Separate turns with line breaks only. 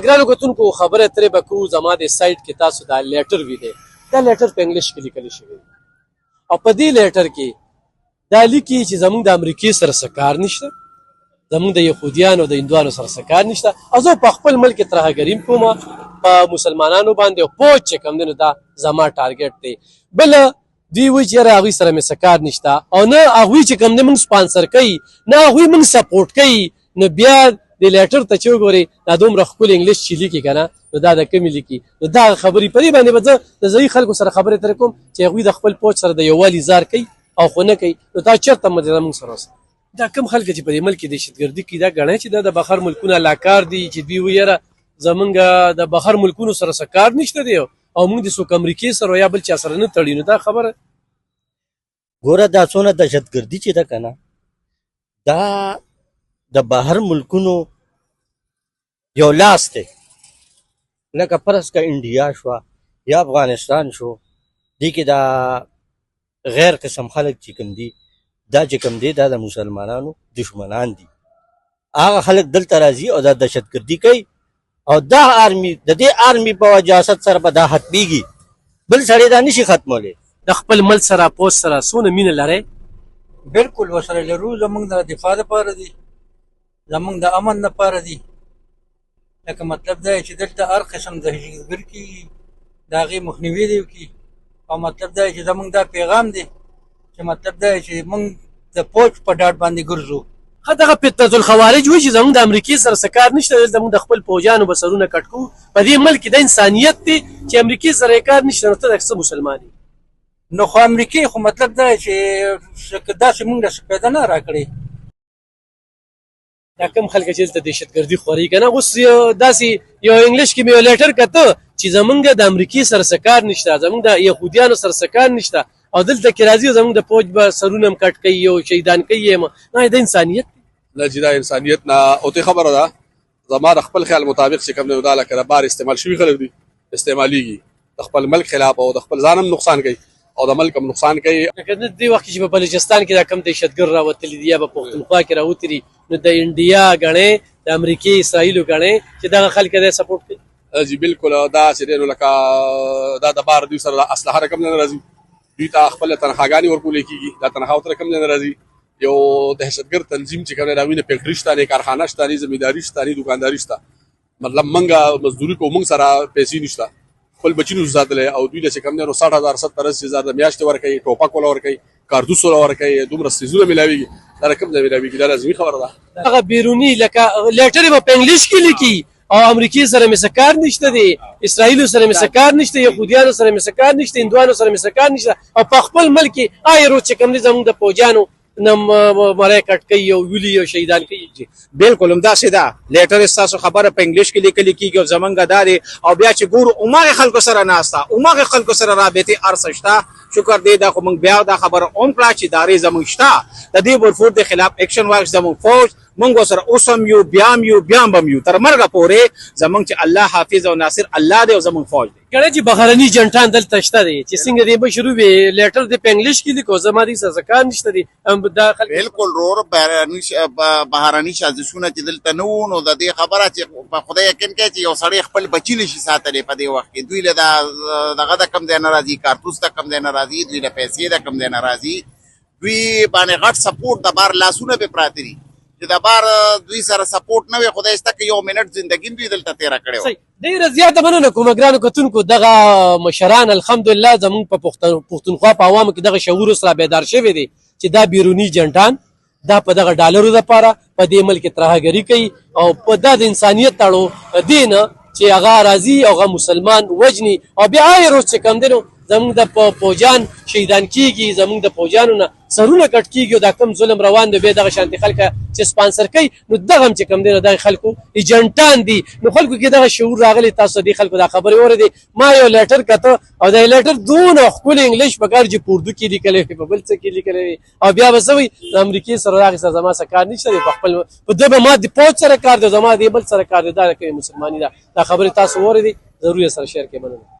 ګرانو کتونکو خبره ترې به کوو زما د سایټ کې تاسو دا لیټر وینئ دا لیټر په انګلیش کې لیکل شوی او په دې لیټر کې دا لیکي چې زموږ د امریکې سره څه کار نشته زموږ د یهودیانو د هندوانو سره څه کار نشته او زه په خپل ملک کې ترهګري کوم په مسلمانانو باندې او پوج چې کوم دی نو دا زما ټارګټ دی بله دوی وایي چې یاره هغوی سره مې څه کار نشته او نه هغوی چې کوم دی موږ سپانسر کوي نه هغوی موږ سپورټ کوي نو بیا د لیټر ته چې وګورئ دا دومره ښکلي انګلیش چې لیکي که نه نو دا د کمې لیکي نو دا خبرې په دې باندې به زه د ځایي خلکو سره خبرې ترې کوم چې هغوی د خپل پوج سره د یووالي اظهار کوي او خو نه کوي نو دا چېرته زموږ سره اوسه دا کم خلک چې په دې ملک کې دهشتګردي کوي دا ګڼئ چې دا د بهر ملکونه علاکار دي چې دوی وایي یاره زمونږ د بهر ملکونو سره څه کار نشته دی او موږ د څوک امریکې سره یا بل چا سره نه تړي نو دا خبره
ګوره دا څونه دهشتګردي چې ده که نه دا د بهر ملکونو یو لاس دی لکه فرض که انډیا شوه یا افغانستان شو دې کې دا غیر قسم خلک چې کوم دي دا چې کوم دی دا د مسلمانانو دشمنان دي هغه خلک دلته راځي او دا دهشتګردي کوي او دا آرمي د دې آرمي په وجاست سره به دا ختمیږي بل سړی دا نشي ختمولی
د خپل ملک سره پوج سره څونه مینه لرئ
بالکل ورسره لرو زمونږ د دفاع دپاره دي زمونږ د امن دپاره دي لکه مطلب دا چې دلته هر قسم دهشتګر کېږي د هغې مخنیوي دې وکړي او مطلب دا چې زمونږ دا پیغام دی چې مطلب دا چې موږ د پوج په ډاډ باندې ګرځو
دغه فتنة الخوارج وایي چې زموږ د امریکې سره څه کار نشته زموږ د خپل پوجانو به سرونه کټ کوو په دې ملک کې د انسانیت دی چې امریکې سره یې کار نشته نو ته د څه مسلمان یې
نو خو امریکې خو مطلب دا چې داسې موږ له پیدا نه راکړې
دا کم خلک چې دلته دهشتګردي خوري که نه اوس داسې یو انګلیش کې مې یو لیټر کته چې زموږ د امریکې سره څه کار نشته زموږ د یهودیانو سره څه کار نشته او دلته کې راځي زموږ د پوج به سرونه هم کټ کوي او شهیدان کوي نه د انسانیت
نه چې دا انسانیت نه اوتې خبره ده زما د خپل خیال مطابق چې کوم دی دا لکه د بار استعمال شوي خلک دي استعمالیږي د خپل ملک خلاف او د خپل ځان هم نقصان کوي او د ملک هم نقصان کوي
لکه دې وخت کې چې په بلوچستان کې دا کم دهشتګر راوتلي دي یا په پښتونخوا کې راوتلي نو د انډیا ګڼې د امریکې اسرائیلو ګڼې چې دغه خلک دی سپورټ کوي
جی بالکل دا چې دی نو لکه دا د بار دوی سره اسلحه رقم نه راځي دوی ته خپل تنخواګانې ورکولی کېږي دا تنخوا ورته رقم نه راځي یو دهشتګر تنظیم چې کوم دی د هغوی نه فیکټري شته نه کارخانه شته نه زمینداري شته نه دوکانداري شته مطلب موږ مزدوري کوو موږ سره پیسې نشته خپل بچي نشو ساتلی او دوی له چې کوم دی نو 60,000 70,000 د میاشتې ورکوي ټوپک وله ورکوي کاردوس وله ورکوي دومره څیزونه میلاویږي دا رقم ځای میلاویږي دا لازمي خبره ده
هغه بیروني لکه لیټر یې به په انګلیش کې لیکي او امریکې سره مې څه کار نشته دی اسرائیلو سره مې څه کار نشته یهودیانو سره مې څه کار نشته هندوانو سره مې څه کار نشته او په خپل ملک کې روز چې کوم دی زموږ د پوجانو نه مړی کټ کوي او ویلي او شهیدان کوي
بالکل همداسې ده لیټر ستاسو خبره په انګلیش کې لیکلې کېږي او زمونږ دا دی او بیا چې ګورو هماغې خلکو سره ناسته هماغې خلکو سره رابطې هر څه شته شکر دی دا خو موږ بیا دا خبره هم کړه چې ادارې زموږ شته د دې بلفور د خلاف اکشن واخیست زموږ فوج موږ ورسره اوس هم یو بیا هم یو بیا هم یو تر مرګه پورې زموږ چې الله حافظ او ناصر الله دی او زموږ فوج دی
ګڼه چې بهرني جنټان دلته شته دی چې څنګه دی به شروع وي لیټر دی په انګلیش کې لیکو زما دې څه کار نشته دی
بالکل رور بهرني سازشونه چې دلته نه وو نو د دې خبره چې په خدای یقین کوي چې یو سړی خپل بچي نشي ساتلی په دې وخت کې دوی له دغه د کم ځای نه راځي کارتوس د کم ځای نه راځي دوی له پیسې د کم ځای نه راځي دوی باندې غټ سپورټ د بار لاسونه پې پراته دي چې د بار دوی سره سپورټ نه وي خدای سته که یو منټ زندګي دوی دلته تېره کړې وه
ډېره زیاته مننه کوم ګرانو کتونکو دغه مشران الحمدلله زموږ په پښتونخوا په عوامو کې دغه شعور سره بیدار شوی دی چې دا بیروني جنټان دا په دغه ډالرو دپاره په دې ملک ترهګري کوي او په دا د انسانیت تړو دې نه چې هغه راځي او هغه مسلمان وجني او بیا روز چې کوم دی نو زموږ د پوجان شهیدان کېږي زموږ د پوجانو نه سرونه کټ کېږي او دا کم ظلم روان دی بیا دغه شانتې خلکه چې سپانسر کوي نو دغه هم چې کوم دی نو دغه خلکو ایجنټان دي نو خلکو کې دغه شعور راغلی تاسو دې خلکو دا خبرې واورېدې ما یو لیټر کته او دا لیټر دونه ښکلی انګلیش پکار چې په اردو کې لیکلی وي په بل څه کې لیکلی وي او بیا به څه وایي د امریکې سره د هغې سره زما څه کار نشته دی په خپل په ده به ما د پوج سره کار دی زما د بل سره کار دی دا کوي مسلماني ده دا خبرې تاسو واورېدې ضرور یې سره شیر کړئ مننه